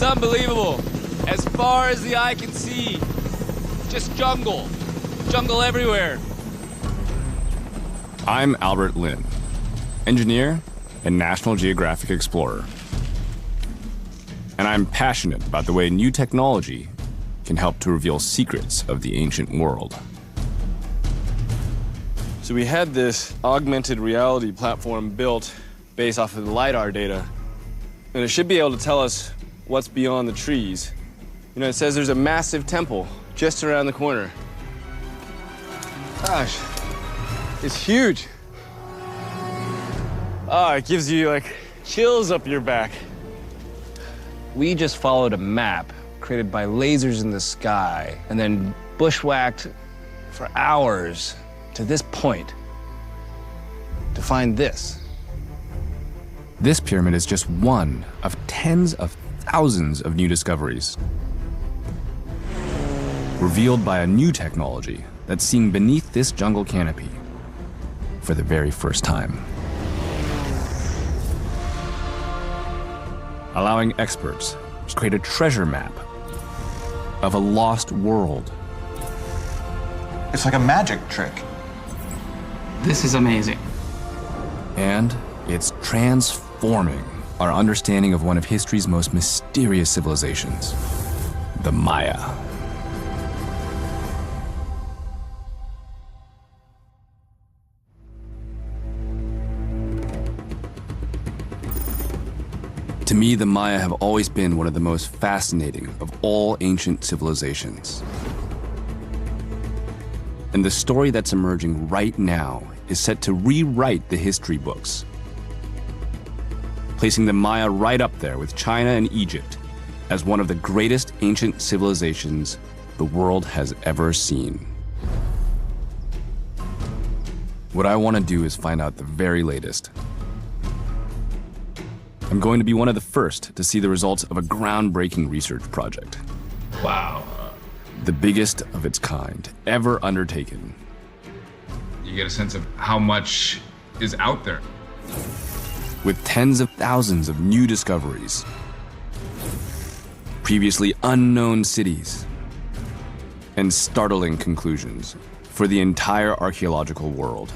It's unbelievable. As far as the eye can see, just jungle. Jungle everywhere. I'm Albert Lin, engineer and National Geographic explorer. And I'm passionate about the way new technology can help to reveal secrets of the ancient world. So we had this augmented reality platform built based off of the LiDAR data, and it should be able to tell us what's beyond the trees. You know, it says there's a massive temple just around the corner. Gosh, it's huge. Oh, it gives you like chills up your back. We just followed a map created by lasers in the sky and then bushwhacked for hours to this point to find this. This pyramid is just one of tens of thousands of new discoveries, revealed by a new technology that's seen beneath this jungle canopy for the very first time. Allowing experts to create a treasure map of a lost world. It's like a magic trick. This is amazing. And it's transforming our understanding of one of history's most mysterious civilizations, the Maya. To me, the Maya have always been one of the most fascinating of all ancient civilizations. And the story that's emerging right now is set to rewrite the history books, placing the Maya right up there with China and Egypt as one of the greatest ancient civilizations the world has ever seen. What I want to do is find out the very latest. I'm going to be one of the first to see the results of a groundbreaking research project. Wow. The biggest of its kind ever undertaken. You get a sense of how much is out there. With tens of thousands of new discoveries, previously unknown cities, and startling conclusions for the entire archaeological world.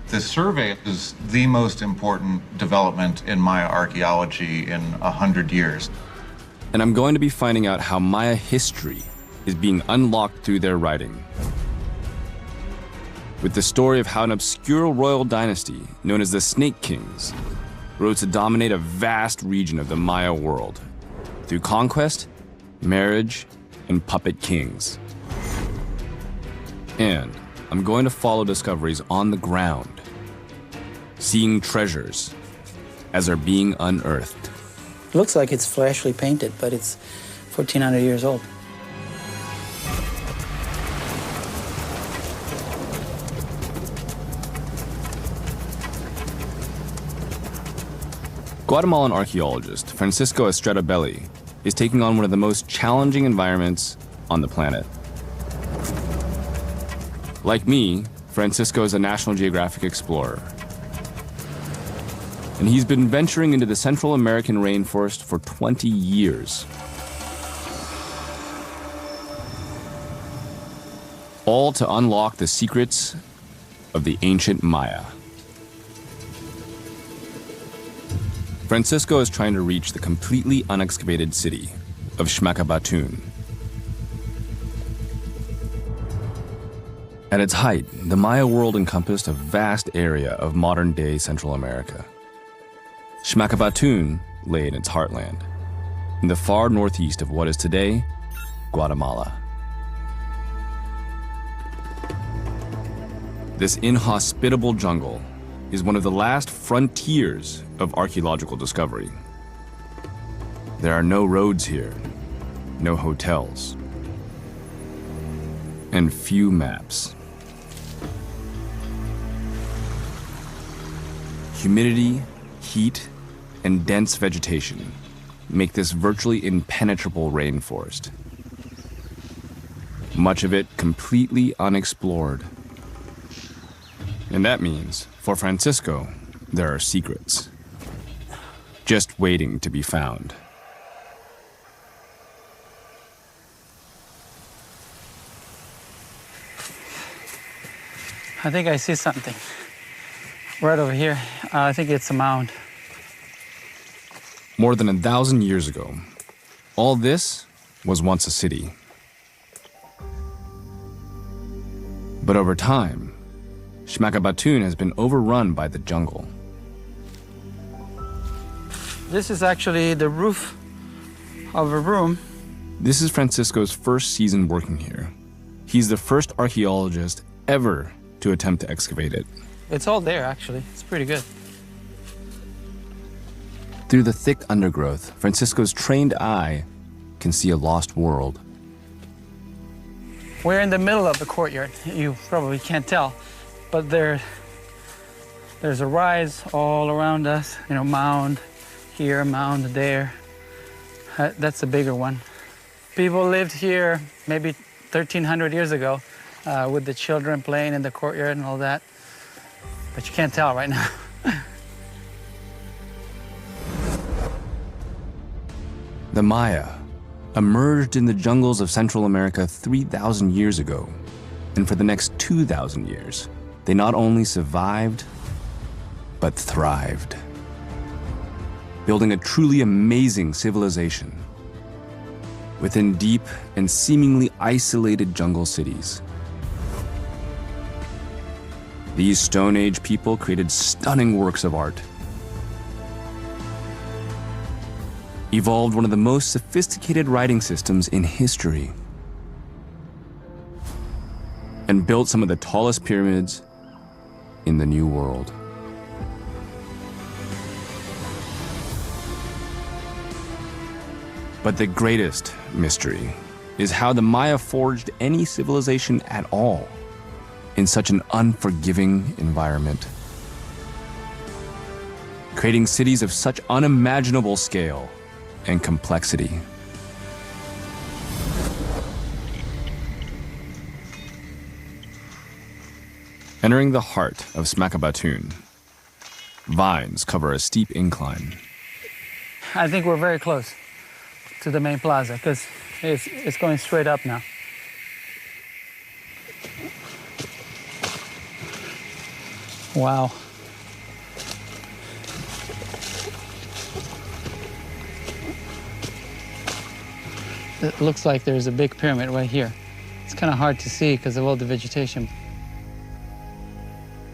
This survey is the most important development in Maya archaeology in 100 years. And I'm going to be finding out how Maya history is being unlocked through their writing. With the story of how an obscure royal dynasty known as the Snake Kings rose to dominate a vast region of the Maya world through conquest, marriage, and puppet kings. And I'm going to follow discoveries on the ground, seeing treasures as they're being unearthed. Looks like it's freshly painted, but it's 1,400 years old. Guatemalan archaeologist Francisco Estradabelli is taking on one of the most challenging environments on the planet. Like me, Francisco is a National Geographic explorer. And he's been venturing into the Central American rainforest for 20 years. All to unlock the secrets of the ancient Maya. Francisco is trying to reach the completely unexcavated city of Xmacabatún. At its height, the Maya world encompassed a vast area of modern-day Central America. Xmacabatún lay in its heartland, in the far northeast of what is today Guatemala. This inhospitable jungle is one of the last frontiers of archaeological discovery. There are no roads here, no hotels, and few maps. Humidity, heat, and dense vegetation make this virtually impenetrable rainforest. Much of it completely unexplored. And that means, for Francisco, there are secrets just waiting to be found. I think I see something right over here. I think it's a mound. More than 1,000 years ago, all this was once a city. But over time, Shmakabatun has been overrun by the jungle. This is actually the roof of a room. This is Francisco's first season working here. He's the first archaeologist ever to attempt to excavate it. It's all there, actually. It's pretty good. Through the thick undergrowth, Francisco's trained eye can see a lost world. We're in the middle of the courtyard. You probably can't tell, but there's a rise all around us. You know, mound here, mound there. That's a bigger one. People lived here maybe 1,300 years ago with the children playing in the courtyard and all that, but you can't tell right now. The Maya emerged in the jungles of Central America 3,000 years ago, and for the next 2,000 years, they not only survived, but thrived, building a truly amazing civilization within deep and seemingly isolated jungle cities. These Stone Age people created stunning works of art, evolved one of the most sophisticated writing systems in history, and built some of the tallest pyramids in the New World. But the greatest mystery is how the Maya forged any civilization at all in such an unforgiving environment, creating cities of such unimaginable scale and complexity. Entering the heart of Shmakabatun, vines cover a steep incline. I think we're very close to the main plaza because it's going straight up now. Wow. It looks like there's a big pyramid right here. It's kind of hard to see because of all the vegetation.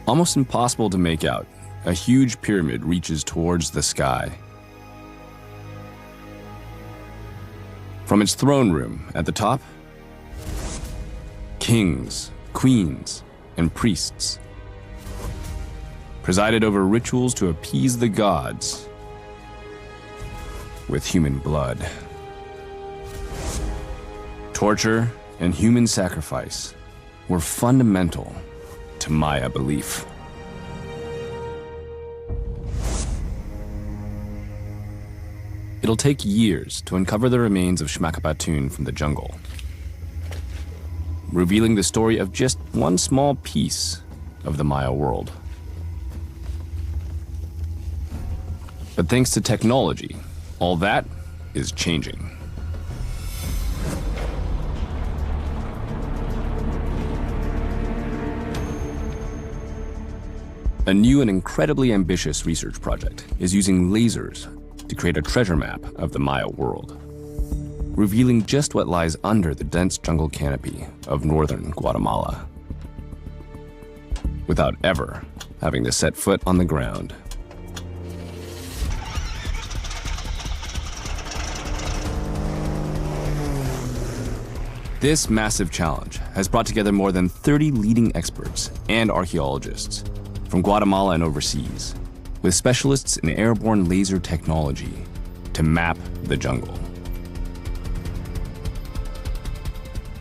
Almost impossible to make out, a huge pyramid reaches towards the sky. From its throne room at the top, kings, queens, and priests presided over rituals to appease the gods with human blood. Torture and human sacrifice were fundamental to Maya belief. It'll take years to uncover the remains of Shmakabatun from the jungle, revealing the story of just one small piece of the Maya world. But thanks to technology, all that is changing. A new and incredibly ambitious research project is using lasers to create a treasure map of the Maya world, revealing just what lies under the dense jungle canopy of northern Guatemala, without ever having to set foot on the ground. This massive challenge has brought together more than 30 leading experts and archaeologists from Guatemala and overseas, with specialists in airborne laser technology to map the jungle.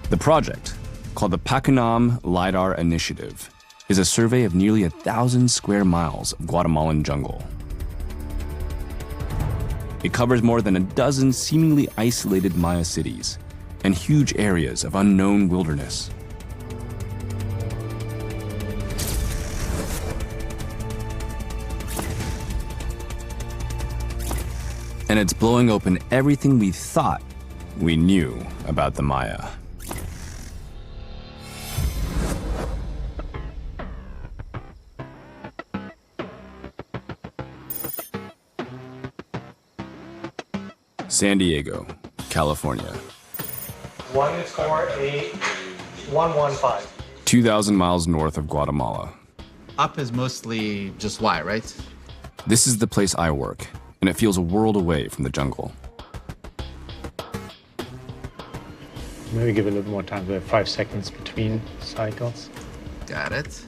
The project, called the Pacunam LiDAR Initiative, is a survey of nearly 1,000 square miles of Guatemalan jungle. It covers more than a dozen seemingly isolated Maya cities and huge areas of unknown wilderness. And it's blowing open everything we thought we knew about the Maya. San Diego, California. 148115. 2,000 miles north of Guatemala. Up is mostly just Y, right? This is the place I work, and it feels a world away from the jungle. Maybe give it a little more time. We have 5 seconds between cycles. Got it.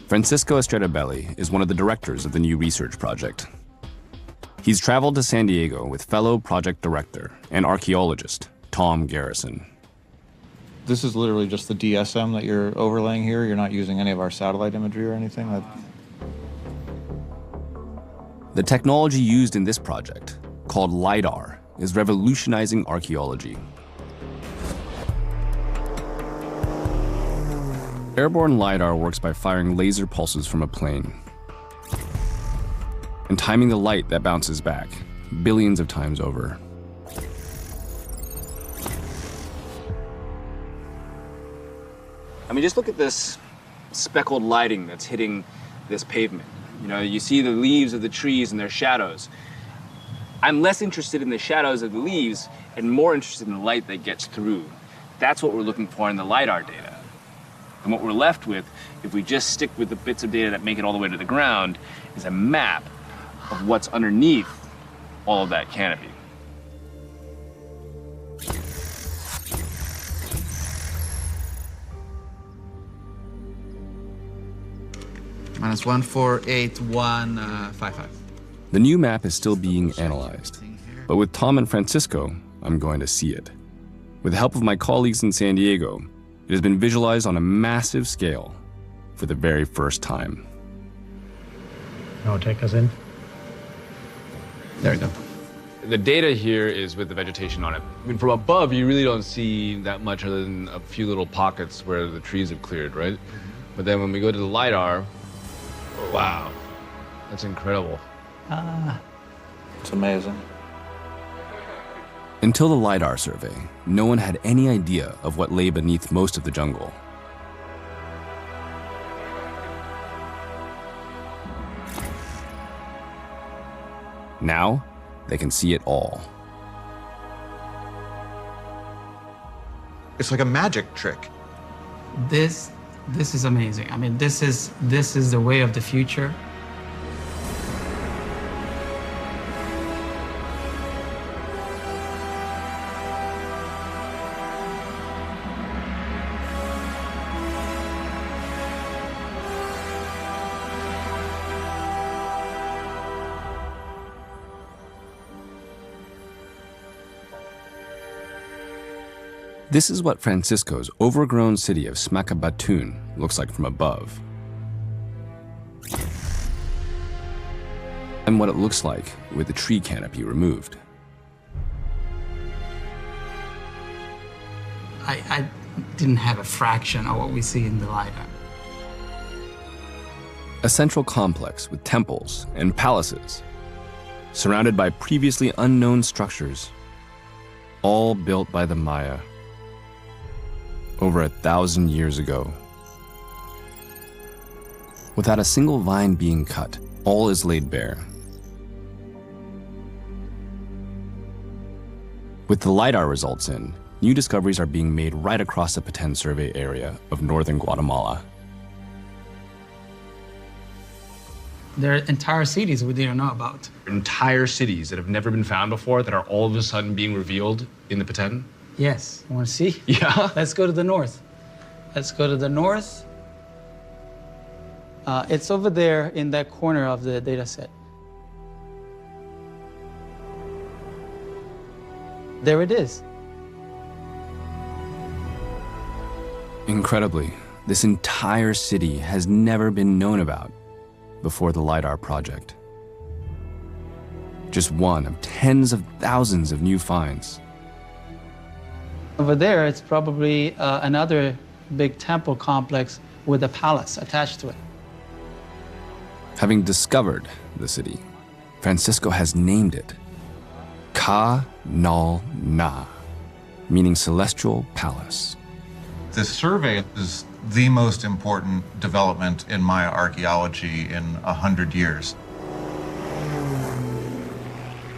Francisco Estradabelli is one of the directors of the new research project. He's traveled to San Diego with fellow project director and archaeologist Tom Garrison. This is literally just the DSM that you're overlaying here. You're not using any of our satellite imagery or anything. The technology used in this project, called LiDAR, is revolutionizing archaeology. Airborne LiDAR works by firing laser pulses from a plane and timing the light that bounces back billions of times over. I mean, just look at this speckled lighting that's hitting this pavement. You know, you see the leaves of the trees and their shadows. I'm less interested in the shadows of the leaves and more interested in the light that gets through. That's what we're looking for in the LiDAR data. And what we're left with, if we just stick with the bits of data that make it all the way to the ground, is a map of what's underneath all of that canopy. Minus 148,155. The new map is still being analyzed, but with Tom and Francisco, I'm going to see it. With the help of my colleagues in San Diego, it has been visualized on a massive scale for the very first time. Now take us in. There we go. The data here is with the vegetation on it. I mean, from above, you really don't see that much other than a few little pockets where the trees have cleared, right? But then when we go to the LiDAR, wow, that's incredible. It's amazing. Until the LiDAR survey, no one had any idea of what lay beneath most of the jungle. Now, they can see it all. It's like a magic trick. This is amazing. I mean, this is the way of the future. This is what Francisco's overgrown city of Smakabatun looks like from above. And what it looks like with the tree canopy removed. I didn't have a fraction of what we see in the LiDAR. A central complex with temples and palaces, surrounded by previously unknown structures, all built by the Maya over 1,000 years ago. Without a single vine being cut, all is laid bare. With the LiDAR results in, new discoveries are being made right across the Petén survey area of northern Guatemala. There are entire cities we didn't know about. Entire cities that have never been found before that are all of a sudden being revealed in the Petén? Yes, you want to see? Yeah. Let's go to the north. Let's go to the north. It's over there in that corner of the data set. There it is. Incredibly, this entire city has never been known about before the LiDAR project. Just one of tens of thousands of new finds. Over there, it's probably another big temple complex with a palace attached to it. Having discovered the city, Francisco has named it Ka Nal Na, meaning celestial palace. This survey is the most important development in Maya archaeology in 100 years.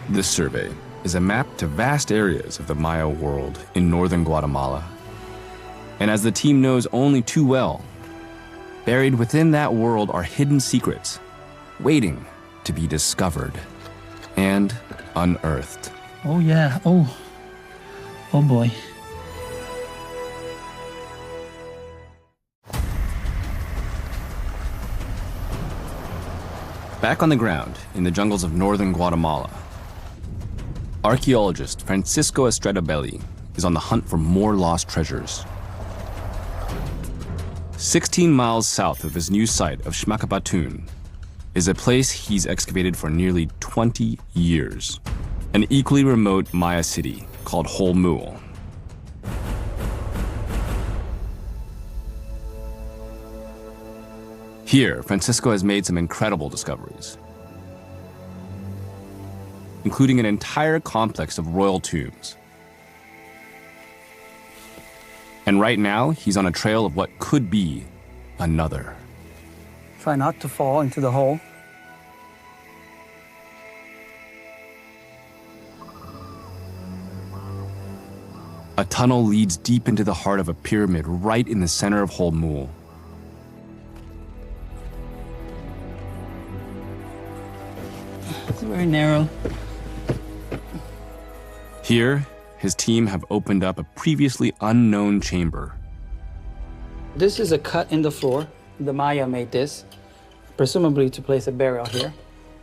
This survey, is a map to vast areas of the Maya world in northern Guatemala. And as the team knows only too well, buried within that world are hidden secrets, waiting to be discovered and unearthed. Oh yeah, oh boy. Back on the ground in the jungles of northern Guatemala, archaeologist Francisco Estradabelli is on the hunt for more lost treasures. 16 miles south of his new site of Xmacabatun is a place he's excavated for nearly 20 years, an equally remote Maya city called Holmul. Here, Francisco has made some incredible discoveries, including an entire complex of royal tombs. And right now, he's on a trail of what could be another. Try not to fall into the hole. A tunnel leads deep into the heart of a pyramid right in the center of Holmul. It's very narrow. Here, his team have opened up a previously unknown chamber. This is a cut in the floor. The Maya made this, presumably to place a burial here.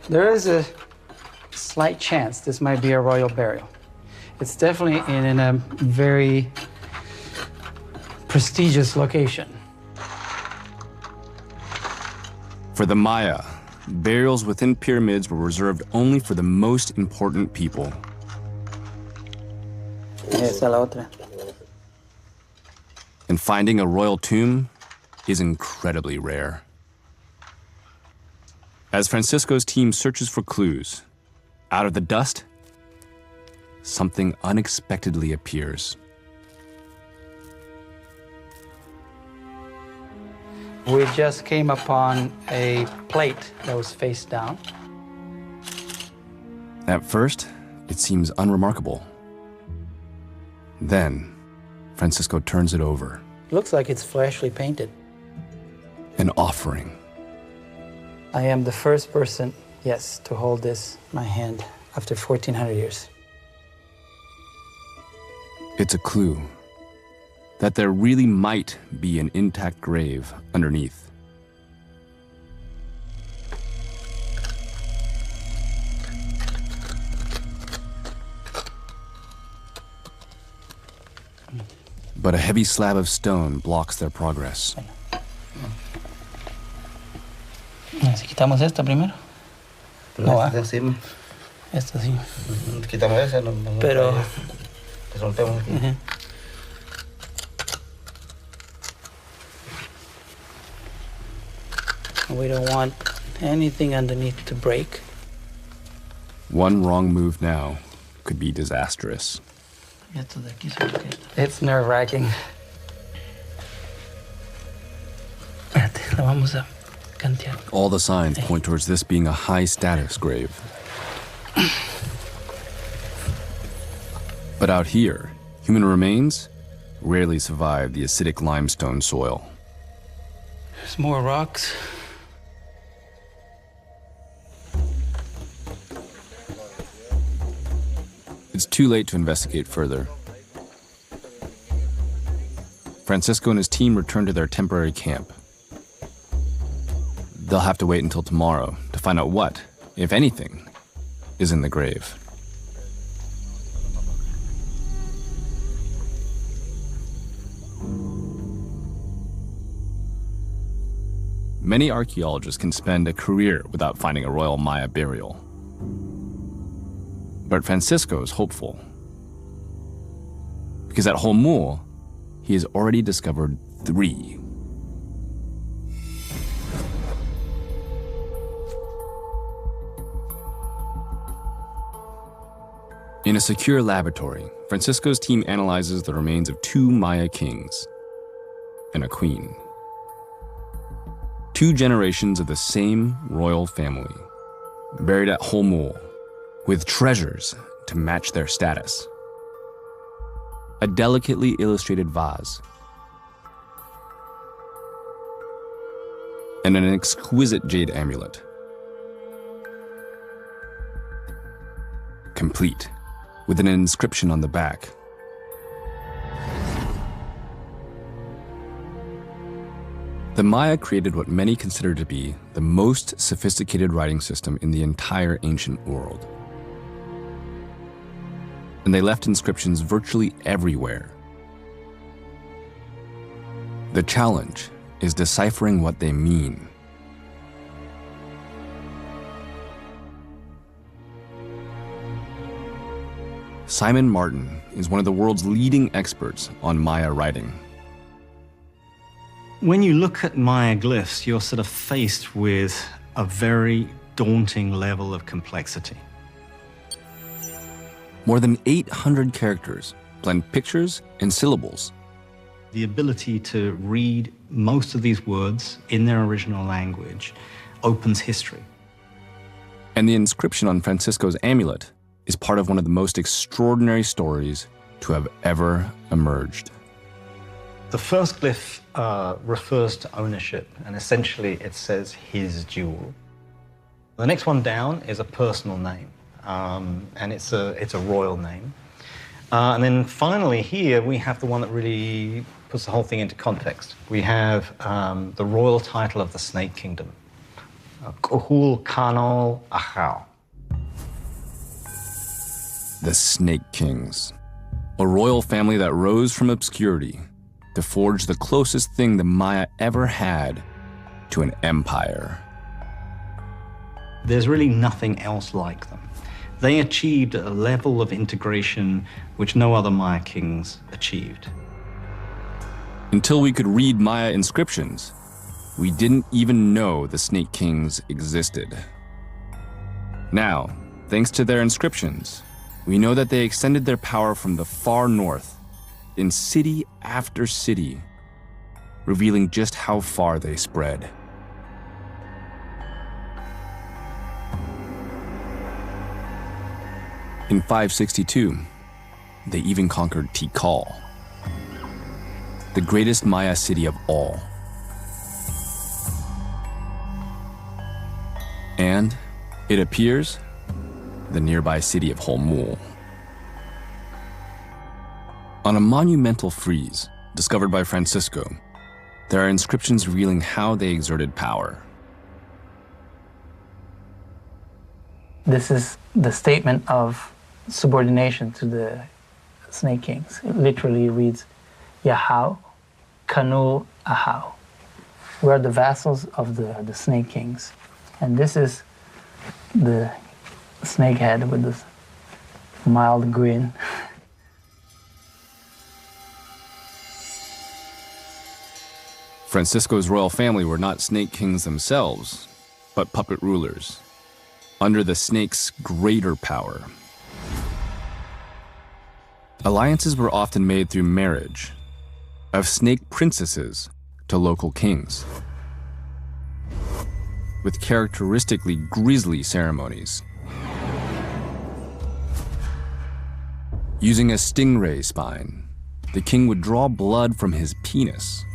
There is a slight chance this might be a royal burial. It's definitely in a very prestigious location. For the Maya, burials within pyramids were reserved only for the most important people. Esa la otra. And finding a royal tomb is incredibly rare. As Francisco's team searches for clues, out of the dust, something unexpectedly appears. We just came upon a plate that was face down. At first, it seems unremarkable. Then, Francisco turns it over. Looks like it's freshly painted. An offering. I am the first person, yes, to hold this in my hand after 1,400 years. It's a clue that there really might be an intact grave underneath. But a heavy slab of stone blocks their progress. Si quitamos esta primero. No va. Encima. Esta sí. Quitamos esa, no Pero. rompemos aquí. We don't want anything underneath to break. One wrong move now could be disastrous. It's nerve-wracking. Espérate, la vamos a cantear. All the signs point towards this being a high-status grave. But out here, human remains rarely survive the acidic limestone soil. There's more rocks. It's too late to investigate further. Francisco and his team return to their temporary camp. They'll have to wait until tomorrow to find out what, if anything, is in the grave. Many archaeologists can spend a career without finding a royal Maya burial. But Francisco is hopeful. Because at Holmul, he has already discovered 3. In a secure laboratory, Francisco's team analyzes the remains of 2 Maya kings and a queen. 2 generations of the same royal family, buried at Holmul, with treasures to match their status. A delicately illustrated vase, and an exquisite jade amulet. Complete, with an inscription on the back. The Maya created what many consider to be the most sophisticated writing system in the entire ancient world. And they left inscriptions virtually everywhere. The challenge is deciphering what they mean. Simon Martin is one of the world's leading experts on Maya writing. When you look at Maya glyphs, you're sort of faced with a very daunting level of complexity. More than 800 characters blend pictures and syllables. The ability to read most of these words in their original language opens history. And the inscription on Francisco's amulet is part of one of the most extraordinary stories to have ever emerged. The first glyph refers to ownership, and essentially it says his jewel. The next one down is a personal name, and it's a royal name. And then finally here we have the one that really puts the whole thing into context. We have the royal title of the Snake Kingdom, Kuhul Kanol Achau. The Snake Kings, a royal family that rose from obscurity to forge the closest thing the Maya ever had to an empire. There's really nothing else like them. They achieved a level of integration which no other Maya kings achieved. Until we could read Maya inscriptions, we didn't even know the Snake Kings existed. Now, thanks to their inscriptions, we know that they extended their power from the far north, in city after city, revealing just how far they spread. In 562, they even conquered Tikal, the greatest Maya city of all. And, it appears, the nearby city of Holmul. On a monumental frieze discovered by Francisco, there are inscriptions revealing how they exerted power. This is the statement of subordination to the Snake Kings. It literally reads, Yahau, Kanu Ahau. We are the vassals of the Snake Kings. And this is the snake head with this mild grin. Francisco's royal family were not snake kings themselves, but puppet rulers, under the snake's greater power. Alliances were often made through marriage of snake princesses to local kings, with characteristically grisly ceremonies. Using a stingray spine, the king would draw blood from his penis.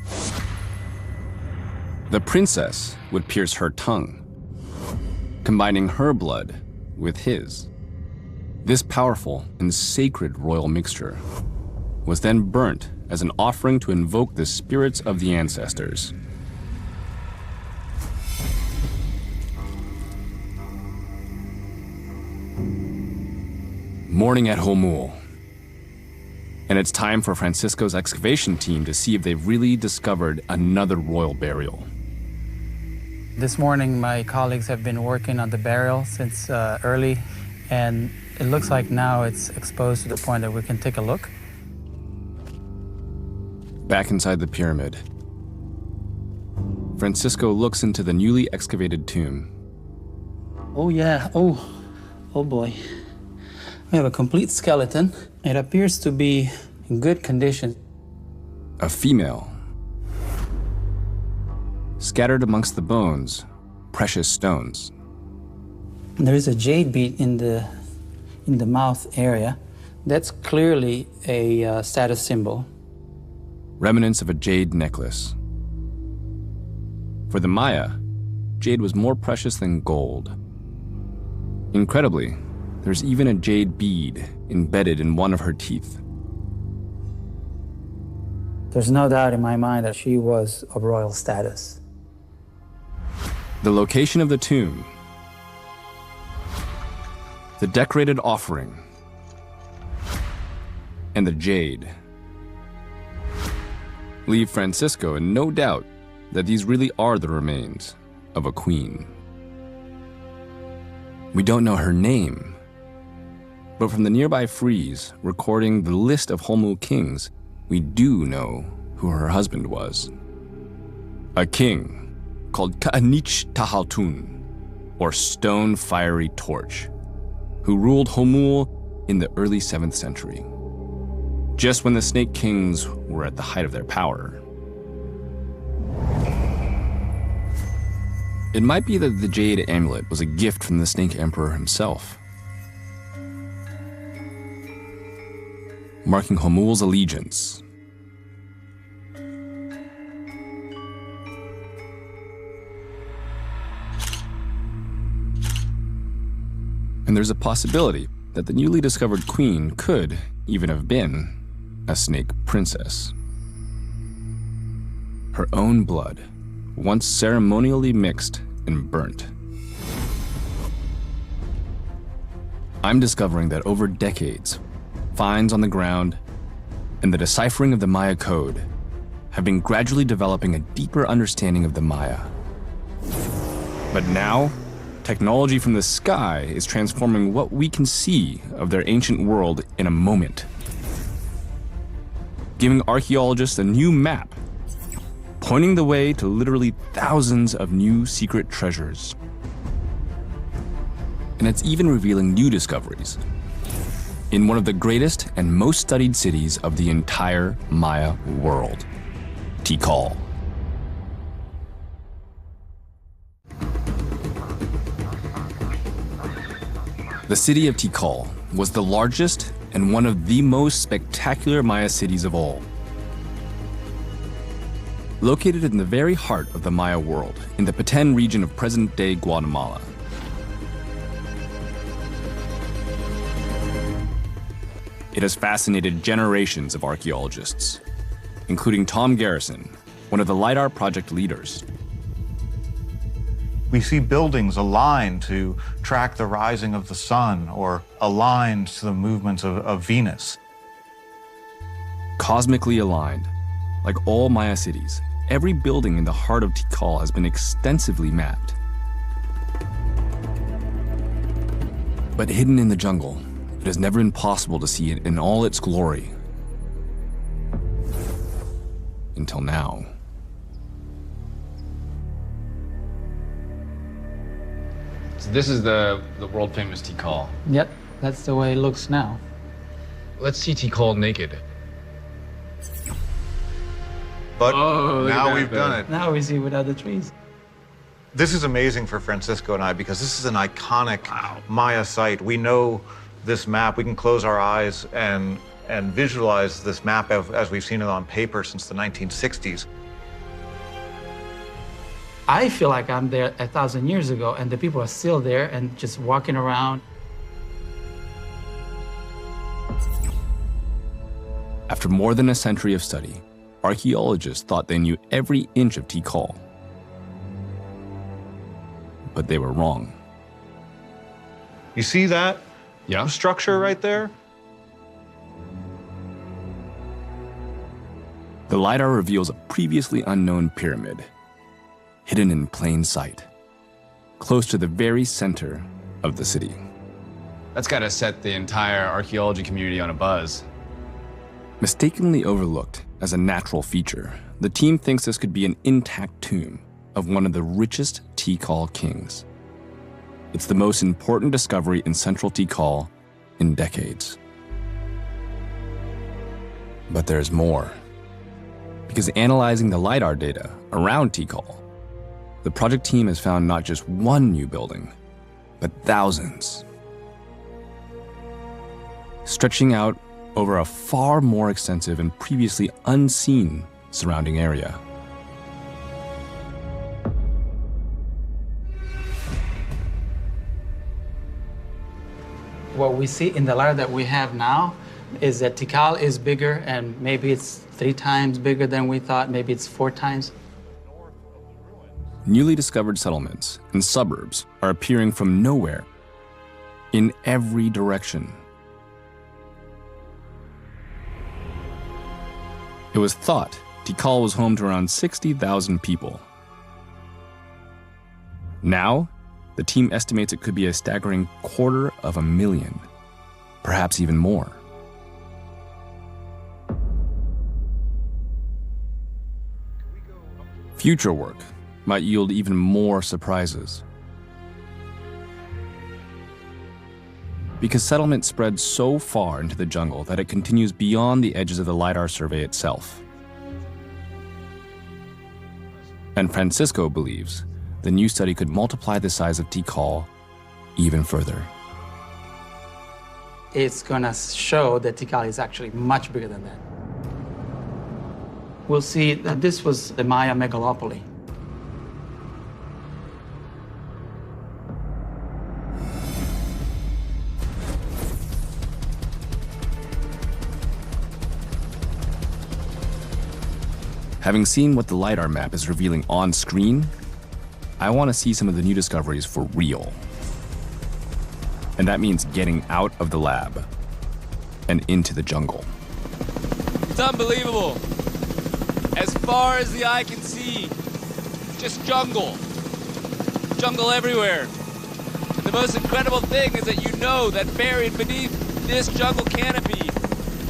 The princess would pierce her tongue, combining her blood with his. This powerful and sacred royal mixture was then burnt as an offering to invoke the spirits of the ancestors. Morning at Holmul, and it's time for Francisco's excavation team to see if they've really discovered another royal burial. This morning, my colleagues have been working on the burial since early, and it looks like now it's exposed to the point that we can take a look. Back inside the pyramid, Francisco looks into the newly excavated tomb. Oh yeah, oh boy. We have a complete skeleton. It appears to be in good condition. A female. Scattered amongst the bones, precious stones. There is a jade bead in in the mouth area. That's clearly a status symbol. Remnants of a jade necklace. For the Maya, jade was more precious than gold. Incredibly, there's even a jade bead embedded in one of her teeth. There's no doubt in my mind that she was of royal status. The location of the tomb, the decorated offering, and the jade leave Francisco in no doubt that these really are the remains of a queen. We don't know her name, but from the nearby frieze recording the list of Holmu kings, we do know who her husband was. A king called Ka'anich Tahaltun, or Stone Fiery Torch, who ruled Homul in the early 7th century, just when the Snake Kings were at the height of their power. It might be that the jade amulet was a gift from the Snake Emperor himself, marking Homul's allegiance. And there's a possibility that the newly discovered queen could even have been a snake princess. Her own blood, once ceremonially mixed and burnt. I'm discovering that over decades, finds on the ground and the deciphering of the Maya code have been gradually developing a deeper understanding of the Maya. But now, technology from the sky is transforming what we can see of their ancient world in a moment, giving archaeologists a new map, pointing the way to literally thousands of new secret treasures. And it's even revealing new discoveries in one of the greatest and most studied cities of the entire Maya world, Tikal. The city of Tikal was the largest and one of the most spectacular Maya cities of all. Located in the very heart of the Maya world, in the Petén region of present-day Guatemala. It has fascinated generations of archaeologists, including Tom Garrison, one of the LiDAR project leaders. We see buildings aligned to track the rising of the sun or aligned to the movements of Venus. Cosmically aligned, like all Maya cities, every building in the heart of Tikal has been extensively mapped. But hidden in the jungle, it has never been possible to see it in all its glory. Until now. So this is the world famous Tikal. Yep, that's the way it looks now. Let's see Tikal naked. But Oh, look at now that we've thing. done it. Now we see without the trees. This is amazing for Francisco and I because this is an iconic Maya site. We know this map. We can close our eyes and visualize this map as we've seen it on paper since the 1960s. I feel like I'm there 1,000 years ago and the people are still there and just walking around. After more than a century of study, archaeologists thought they knew every inch of Tikal. But they were wrong. You see that Yeah. structure right there? The LiDAR reveals a previously unknown pyramid, hidden in plain sight, close to the very center of the city. That's got to set the entire archaeology community on a buzz. Mistakenly overlooked as a natural feature, the team thinks this could be an intact tomb of one of the richest Tikal kings. It's the most important discovery in central Tikal in decades. But there's more. Because analyzing the LiDAR data around Tikal, the project team has found not just one new building, but thousands. stretching out over a far more extensive and previously unseen surrounding area. What we see in the LiDAR that we have now is that Tikal is bigger, and maybe it's 3 times bigger than we thought, maybe it's 4 times. Newly discovered settlements and suburbs are appearing from nowhere, in every direction. It was thought Tikal was home to around 60,000 people. Now, the team estimates it could be a staggering 250,000, perhaps even more. Future work might yield even more surprises. Because settlement spreads so far into the jungle that it continues beyond the edges of the LiDAR survey itself. And Francisco believes the new study could multiply the size of Tikal even further. It's gonna show that Tikal is actually much bigger than that. We'll see that this was the Maya megalopoly. Having seen what the LiDAR map is revealing on screen, I want to see some of the new discoveries for real. And that means getting out of the lab and into the jungle. It's unbelievable. As far as the eye can see, just jungle. Jungle everywhere. And the most incredible thing is that you know that buried beneath this jungle canopy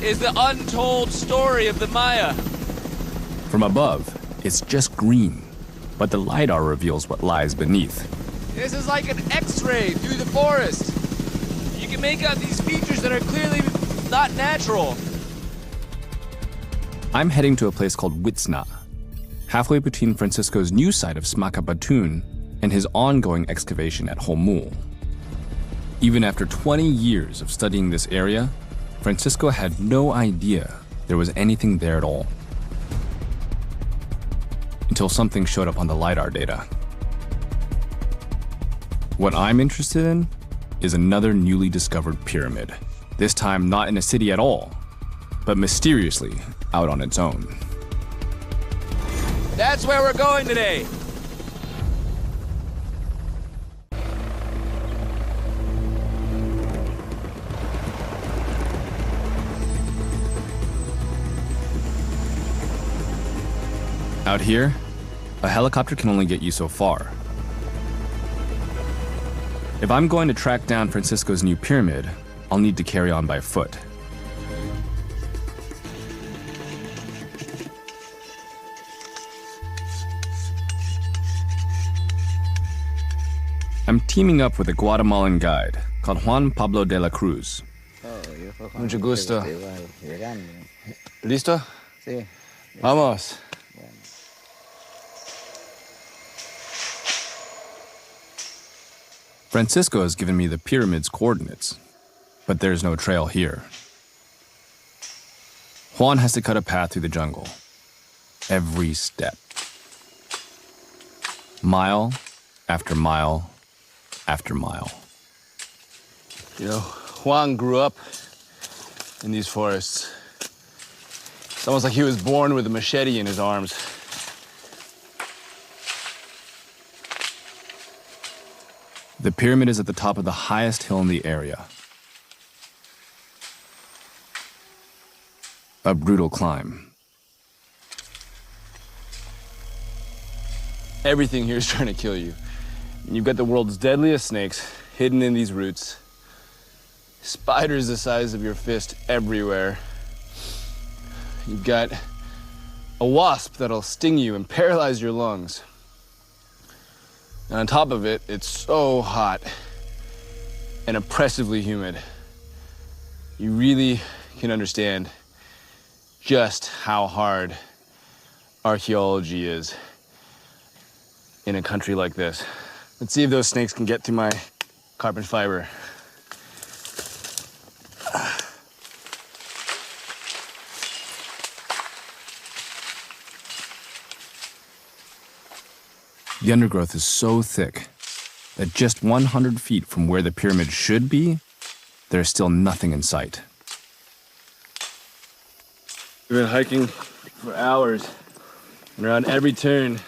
is the untold story of the Maya. From above, it's just green, but the LiDAR reveals what lies beneath. This is like an X-ray through the forest. You can make out these features that are clearly not natural. I'm heading to a place called Witsna, halfway between Francisco's new site of Smaka Batoon and his ongoing excavation at Homul. Even after 20 years of studying this area, Francisco had no idea there was anything there at all. Until something showed up on the LiDAR data. What I'm interested in is another newly discovered pyramid, this time not in a city at all, but mysteriously out on its own. That's where we're going today. Out here, a helicopter can only get you so far. If I'm going to track down Francisco's new pyramid, I'll need to carry on by foot. I'm teaming up with a Guatemalan guide called Juan Pablo de la Cruz. Mucho gusto. ¿Listo? Sí. Vamos. Francisco has given me the pyramid's coordinates, but there's no trail here. Juan has to cut a path through the jungle, every step. Mile after mile after mile. You know, Juan grew up in these forests. It's almost like he was born with a machete in his arms. The pyramid is at the top of the highest hill in the area. A brutal climb. Everything here is trying to kill you. You've got the world's deadliest snakes hidden in these roots. Spiders the size of your fist everywhere. You've got a wasp that'll sting you and paralyze your lungs. And on top of it, it's so hot and oppressively humid. You really can understand just how hard archaeology is in a country like this. Let's see if those snakes can get through my carbon fiber. The undergrowth is so thick that just 100 feet from where the pyramid should be, there's still nothing in sight. We've been hiking for hours, and around every turn,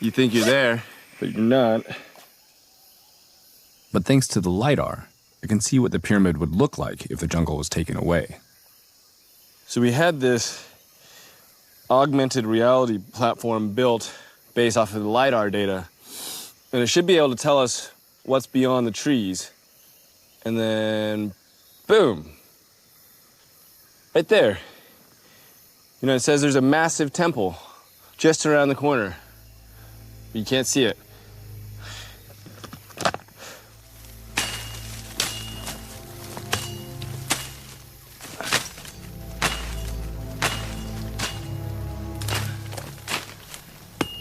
you think you're there, but you're not. But thanks to the LiDAR, I can see what the pyramid would look like if the jungle was taken away. So we had this augmented reality platform built based off of the LiDAR data, and it should be able to tell us what's beyond the trees. And then, boom, right there. You know, it says there's a massive temple just around the corner. You can't see it.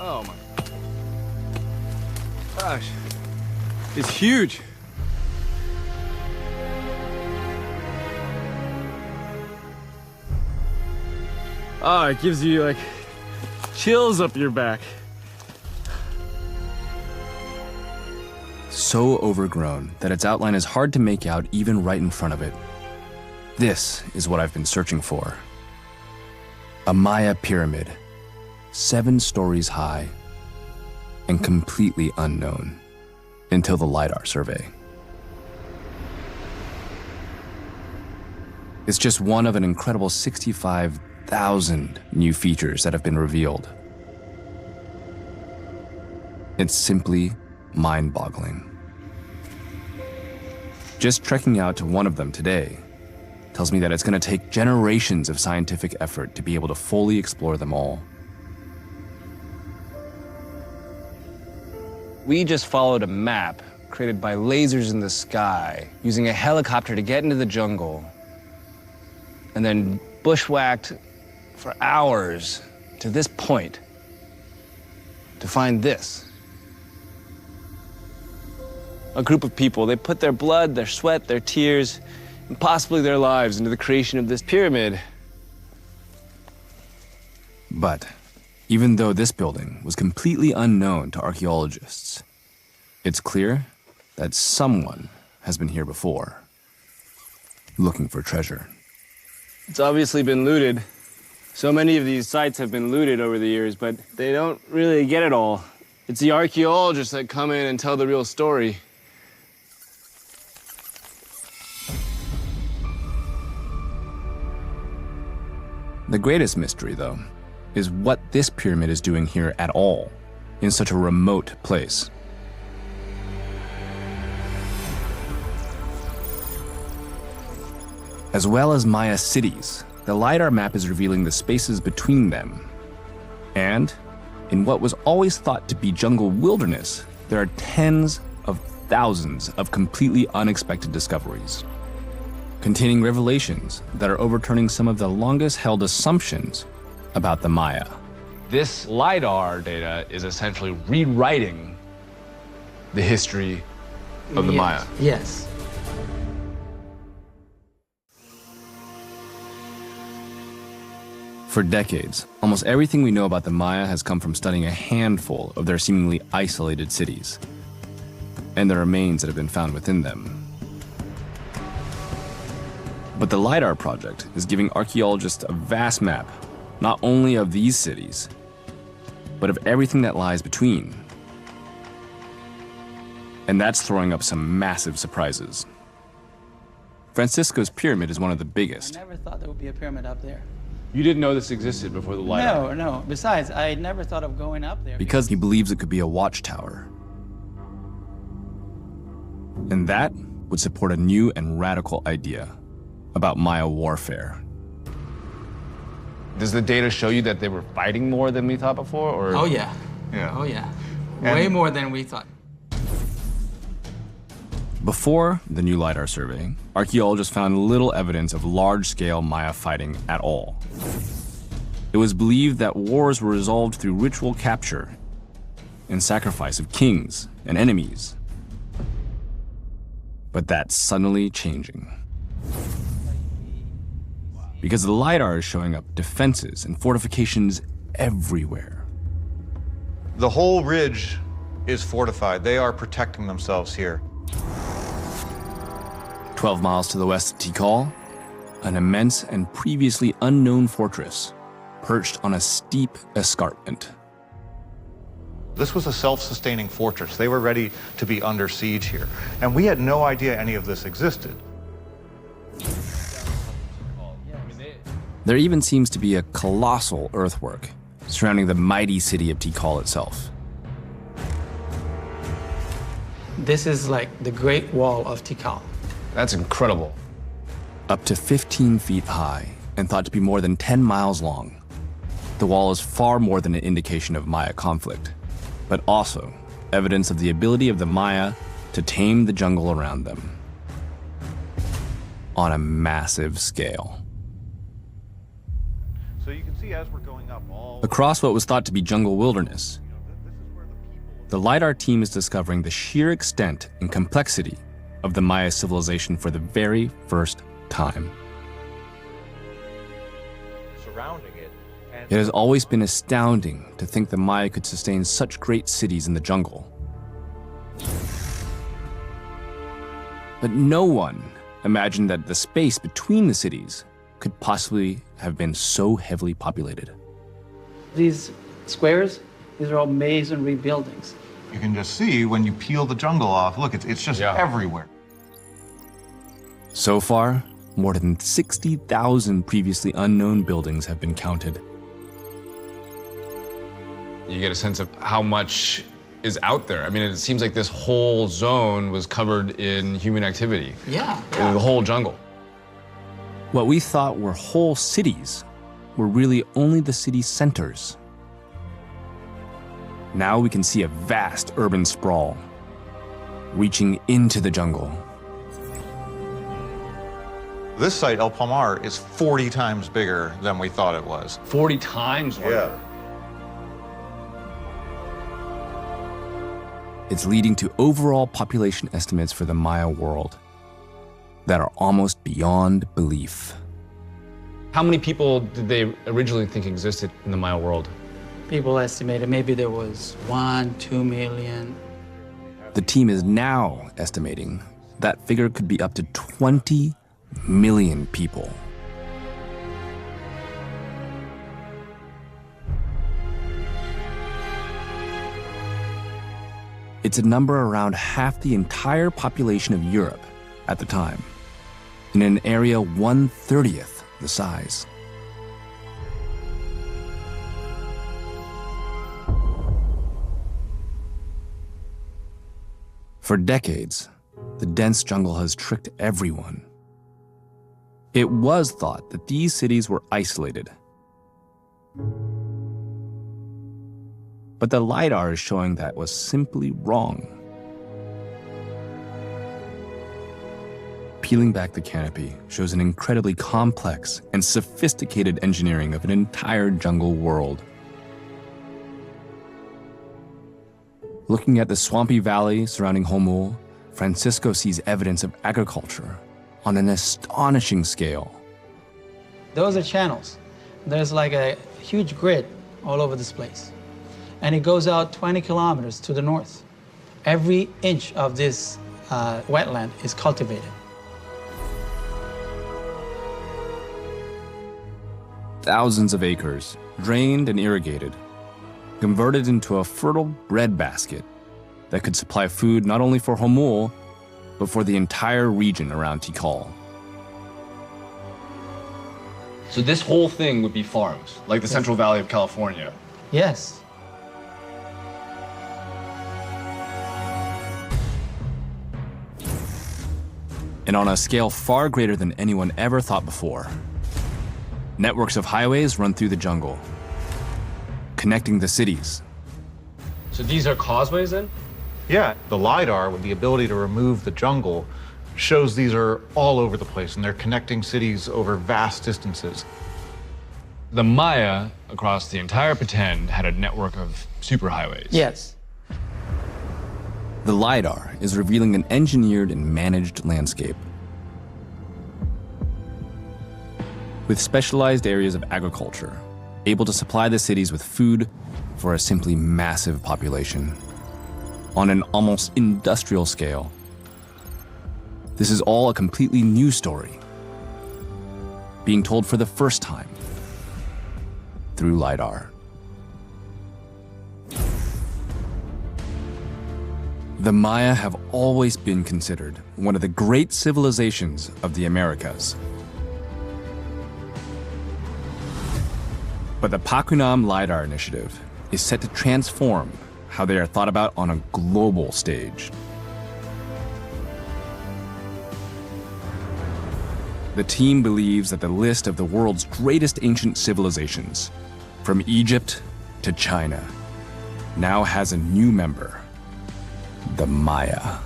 Oh my gosh, it's huge. Oh, it gives you like chills up your back. So overgrown that its outline is hard to make out even right in front of it. This is what I've been searching for. A Maya pyramid, 7 stories high, and completely unknown until the LiDAR survey. It's just one of an incredible 65,000 new features that have been revealed. It's simply mind-boggling. Just trekking out to one of them today tells me that it's going to take generations of scientific effort to be able to fully explore them all. We just followed a map created by lasers in the sky, using a helicopter to get into the jungle, and then bushwhacked for hours to this point to find this. A group of people, they put their blood, their sweat, their tears, and possibly their lives into the creation of this pyramid. But even though this building was completely unknown to archaeologists, it's clear that someone has been here before, looking for treasure. It's obviously been looted. So many of these sites have been looted over the years, but they don't really get it all. It's the archaeologists that come in and tell the real story. The greatest mystery, though, is what this pyramid is doing here at all, in such a remote place. As well as Maya cities, the LiDAR map is revealing the spaces between them. And in what was always thought to be jungle wilderness, there are tens of thousands of completely unexpected discoveries, containing revelations that are overturning some of the longest-held assumptions about the Maya. This LiDAR data is essentially rewriting the history of the Maya. Yes. For decades, almost everything we know about the Maya has come from studying a handful of their seemingly isolated cities and the remains that have been found within them. But the LiDAR project is giving archaeologists a vast map, not only of these cities, but of everything that lies between. And that's throwing up some massive surprises. Francisco's pyramid is one of the biggest. I never thought there would be a pyramid up there. You didn't know this existed before the LiDAR? No. Besides, I never thought of going up there. Because he believes it could be a watchtower. And that would support a new and radical idea about Maya warfare. Does the data show you that they were fighting more than we thought before, or? Oh yeah. Yeah. Oh yeah. Way more than we thought. Before the new LiDAR survey, archaeologists found little evidence of large-scale Maya fighting at all. It was believed that wars were resolved through ritual capture and sacrifice of kings and enemies. But that's suddenly changing. Because the LiDAR is showing up defenses and fortifications everywhere. The whole ridge is fortified. They are protecting themselves here. 12 miles to the west of Tikal, an immense and previously unknown fortress perched on a steep escarpment. This was a self-sustaining fortress. They were ready to be under siege here. And we had no idea any of this existed. There even seems to be a colossal earthwork surrounding the mighty city of Tikal itself. This is like the Great Wall of Tikal. That's incredible. Up to 15 feet high and thought to be more than 10 miles long, the wall is far more than an indication of Maya conflict, but also evidence of the ability of the Maya to tame the jungle around them on a massive scale. So you can see as we're going up all Across what was thought to be jungle wilderness, the LiDAR team is discovering the sheer extent and complexity of the Maya civilization for the very first time. surrounding it. And It has always been astounding to think the Maya could sustain such great cities in the jungle. But no one imagined that the space between the cities could possibly have been so heavily populated. These squares, these are all masonry buildings. you can just see when you peel the jungle off, look, it's just everywhere. So far, more than 60,000 previously unknown buildings have been counted. You get a sense of how much is out there. I mean, it seems like this whole zone was covered in human activity. Yeah. The whole jungle. What we thought were whole cities were really only the city centers. Now we can see a vast urban sprawl, reaching into the jungle. This site, El Palmar, is 40 times bigger than we thought it was. 40 times larger. It's leading to overall population estimates for the Maya world that are almost beyond belief. How many people did they originally think existed in the Maya world? People estimated maybe there was 1-2 million. The team is now estimating that figure could be up to 20 million people. It's a number around half the entire population of Europe at the time, in an area 1/30th the size. For decades, the dense jungle has tricked everyone. It was thought that these cities were isolated. But the LiDAR is showing that was simply wrong. Peeling back the canopy shows an incredibly complex and sophisticated engineering of an entire jungle world. Looking at the swampy valley surrounding Homul, Francisco sees evidence of agriculture on an astonishing scale. Those are channels. There's like a huge grid all over this place. And it goes out 20 kilometers to the north. Every inch of this wetland is cultivated. Thousands of acres, drained and irrigated, converted into a fertile breadbasket that could supply food not only for Homul, but for the entire region around Tikal. So this whole thing would be farms, like the Central Valley of California. Yes. And on a scale far greater than anyone ever thought before. Networks of highways run through the jungle, connecting the cities. So these are causeways then? Yeah, the LiDAR, with the ability to remove the jungle, shows these are all over the place, and they're connecting cities over vast distances. The Maya, across the entire Pretend, had a network of superhighways. Yes. The LiDAR is revealing an engineered and managed landscape. With specialized areas of agriculture, able to supply the cities with food for a simply massive population on an almost industrial scale. This is all a completely new story, being told for the first time through LiDAR. The Maya have always been considered one of the great civilizations of the Americas. But the Pakunam LiDAR initiative is set to transform how they are thought about on a global stage. The team believes that the list of the world's greatest ancient civilizations, from Egypt to China, now has a new member: the Maya.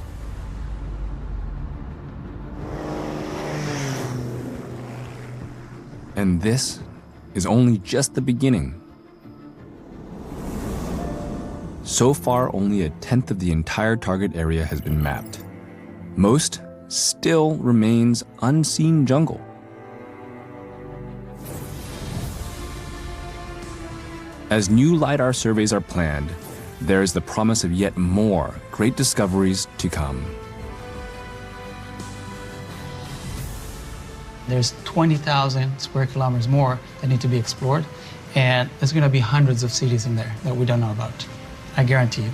And this is only just the beginning. So far, only 1/10 of the entire target area has been mapped. Most still remains unseen jungle. As new LiDAR surveys are planned, there is the promise of yet more great discoveries to come. There's 20,000 square kilometers more that need to be explored, and there's going to be hundreds of cities in there that we don't know about. I guarantee you.